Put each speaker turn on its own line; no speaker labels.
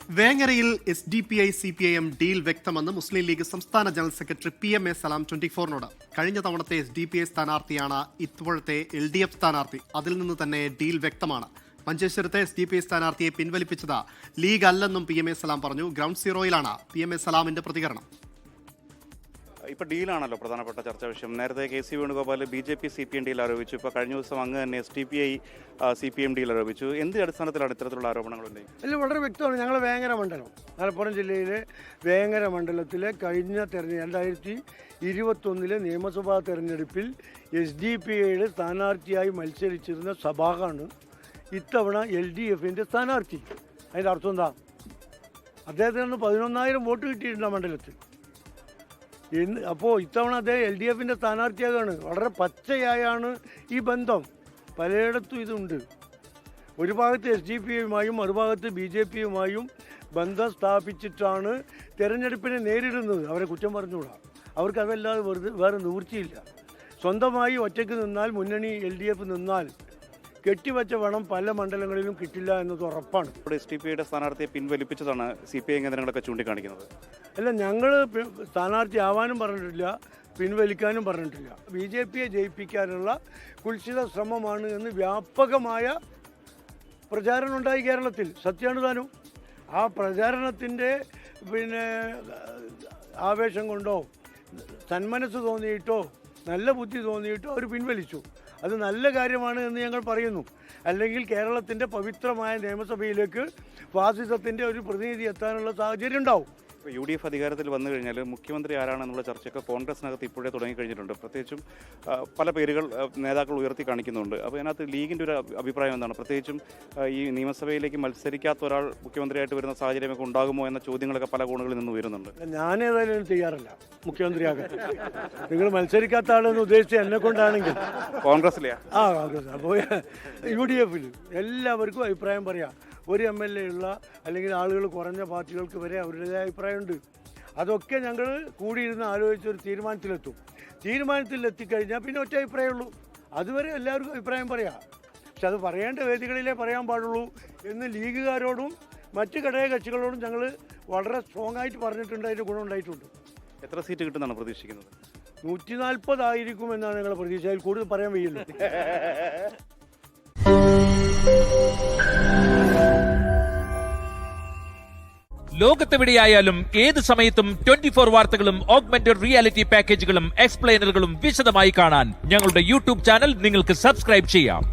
വേങ്ങരയിൽ SDPI CPIM deal വ്യക്തമെന്ന് മുസ്ലിം league സംസ്ഥാന general secretary PMA സലാം 24നോട്. കഴിഞ്ഞ തവണത്തെ SDPI സ്ഥാനാർത്ഥിയാണ് ഇപ്പോഴത്തെ LDF സ്ഥാനാർത്ഥി. അതിൽ നിന്ന് തന്നെ ഡീൽ വ്യക്തമാണ്. മഞ്ചേശ്വരത്തെ SDPI സ്ഥാനാർത്ഥിയെ പിൻവലിപ്പിച്ചത് ലീഗ് അല്ലെന്നും PMA സലാം പറഞ്ഞു. ഗ്രൗണ്ട് സീറോയിലാണ് PMA സലാമിന്റെ പ്രതികരണം.
ഇപ്പോൾ ഡീലാണല്ലോ പ്രധാനപ്പെട്ട ചർച്ചാ വിഷയം. നേരത്തെ KC Venugopal BJP CPM deal ആരോപിച്ചു. ഇപ്പോൾ കഴിഞ്ഞ ദിവസം അങ്ങ് തന്നെ SDPI CPM ഡീൽ ആരോപിച്ചു. എന്ത് അടിസ്ഥാനത്തിലാണ് ഇത്തരത്തിലുള്ള ആരോപണങ്ങളുണ്ട്?
അല്ല, വളരെ വ്യക്തമാണ്. ഞങ്ങൾ വേങ്ങര മണ്ഡലം, മലപ്പുറം ജില്ലയിലെ വേങ്ങര മണ്ഡലത്തിലെ കഴിഞ്ഞ 2021 നിയമസഭാ തെരഞ്ഞെടുപ്പിൽ SDPIയുടെ സ്ഥാനാർത്ഥിയായി മത്സരിച്ചിരുന്ന സഭാഗാണ് ഇത്തവണ LDFിൻ്റെ സ്ഥാനാർത്ഥി. അതിൻ്റെ അർത്ഥം എന്താ? അദ്ദേഹത്തിന് 11,000 വോട്ട് കിട്ടിയിട്ടുണ്ട് ആ മണ്ഡലത്തിൽ. അപ്പോൾ ഇത്തവണ അദ്ദേഹം LDFിൻ്റെ സ്ഥാനാർത്ഥിയാകാണ്. വളരെ പച്ചയായാണ് ഈ ബന്ധം. പലയിടത്തും ഇതുണ്ട്. ഒരു ഭാഗത്ത് SDPIയുമായും മറുഭാഗത്ത് BJPയുമായും ബന്ധം സ്ഥാപിച്ചിട്ടാണ് തെരഞ്ഞെടുപ്പിനെ നേരിടുന്നത്. അവരെ കുറ്റം പറഞ്ഞുകൂടാ. അവർക്ക് അതല്ലാതെ വേറെ നിവൃത്തിയില്ല. സ്വന്തമായി ഒറ്റയ്ക്ക് നിന്നാൽ, മുന്നണി LDF നിന്നാൽ കെട്ടിവെച്ച പണം പല മണ്ഡലങ്ങളിലും കിട്ടില്ല എന്നത് ഉറപ്പാണ്.
SDPIയുടെ സ്ഥാനാർത്ഥിയെ പിൻവലിപ്പിച്ചതാണ് CPI കേന്ദ്രങ്ങളൊക്കെ ചൂണ്ടിക്കാണിക്കുന്നത്.
അല്ല, ഞങ്ങൾ സ്ഥാനാർത്ഥി ആവാനും പറഞ്ഞിട്ടില്ല, പിൻവലിക്കാനും പറഞ്ഞിട്ടില്ല. BJPയെ ജയിപ്പിക്കാനുള്ള കുൽസിത ശ്രമമാണ് എന്ന് വ്യാപകമായ പ്രചാരണം ഉണ്ടായി കേരളത്തിൽ. സത്യമാണ് താനും. ആ പ്രചാരണത്തിൻ്റെ ആവേശം കൊണ്ടോ സന്മനസ് തോന്നിയിട്ടോ നല്ല ബുദ്ധി തോന്നിയിട്ടോ അവർ പിൻവലിച്ചു. അത് നല്ല കാര്യമാണ് എന്ന് ഞങ്ങൾ പറയുന്നു. അല്ലെങ്കിൽ കേരളത്തിൻ്റെ പവിത്രമായ നിയമസഭയിലേക്ക് ഫാസിസത്തിൻ്റെ ഒരു പ്രതിനിധി എത്താനുള്ള സാഹചര്യം ഉണ്ടാവും.
ഇപ്പോൾ UDF അധികാരത്തിൽ വന്നു കഴിഞ്ഞാൽ മുഖ്യമന്ത്രി ആരാണെന്നുള്ള ചർച്ചയൊക്കെ കോൺഗ്രസിനകത്ത് ഇപ്പോഴേ തുടങ്ങിക്കഴിഞ്ഞിട്ടുണ്ട്. പ്രത്യേകിച്ചും പല പേരുകൾ നേതാക്കൾ ഉയർത്തി കാണിക്കുന്നുണ്ട്. അപ്പോൾ അതിനകത്ത് ലീഗിൻ്റെ ഒരു അഭിപ്രായം എന്താണ്? പ്രത്യേകിച്ചും ഈ നിയമസഭയിലേക്ക് മത്സരിക്കാത്ത ഒരാൾ മുഖ്യമന്ത്രിയായിട്ട് വരുന്ന സാഹചര്യമൊക്കെ ഉണ്ടാകുമോ എന്ന ചോദ്യങ്ങളൊക്കെ പല കോണുകളിൽ നിന്ന് ഉയരുന്നുണ്ട്.
ഞാനേതായാലും തയ്യാറല്ല മുഖ്യമന്ത്രിയാകാൻ. നിങ്ങൾ മത്സരിക്കാത്ത ആളെന്ന് ഉദ്ദേശിച്ച് എന്നെ കൊണ്ടാണെങ്കിൽ
കോൺഗ്രസിലെയാ?
കോൺഗ്രസ്. അപ്പോൾ UDFിൽ എല്ലാവർക്കും അഭിപ്രായം പറയാം. ഒരു MLA ഉള്ള അല്ലെങ്കിൽ ആളുകൾ കുറഞ്ഞ പാർട്ടികൾക്ക് വരെ അവരുടേതായ അഭിപ്രായമുണ്ട്. അതൊക്കെ ഞങ്ങൾ കൂടിയിരുന്ന് ആലോചിച്ചൊരു തീരുമാനത്തിലെത്തും. തീരുമാനത്തിലെത്തിക്കഴിഞ്ഞാൽ പിന്നെ ഒറ്റ അഭിപ്രായമുള്ളൂ. അതുവരെ എല്ലാവർക്കും അഭിപ്രായം പറയാം. പക്ഷെ അത് പറയേണ്ട വേദികളിലേ പറയാൻ പാടുള്ളൂ എന്ന് ലീഗുകാരോടും മറ്റ് ഘടകകക്ഷികളോടും ഞങ്ങൾ വളരെ സ്ട്രോങ് ആയിട്ട് പറഞ്ഞിട്ടുണ്ട്. അതിൻ്റെ ഗുണം ഉണ്ടായിട്ടുണ്ട്.
എത്ര സീറ്റ് കിട്ടുമെന്നാണ് പ്രതീക്ഷിക്കുന്നത്?
140 ആയിരിക്കും എന്നാണ് ഞങ്ങളുടെ പ്രതീക്ഷ. അതിൽ കൂടുതൽ പറയാൻ വയ്യല്ലോ.
ലോകത്തെവിടെയായാലും ഏത് സമയത്തും 24 വാർത്തകളും ഓഗ്മെന്റഡ് റിയാലിറ്റി പാക്കേജുകളും എക്സ്പ്ലെയിനറുകളും വിശദമായി കാണാൻ ഞങ്ങളുടെ YouTube ചാനൽ നിങ്ങൾക്ക് സബ്സ്ക്രൈബ് ചെയ്യാം.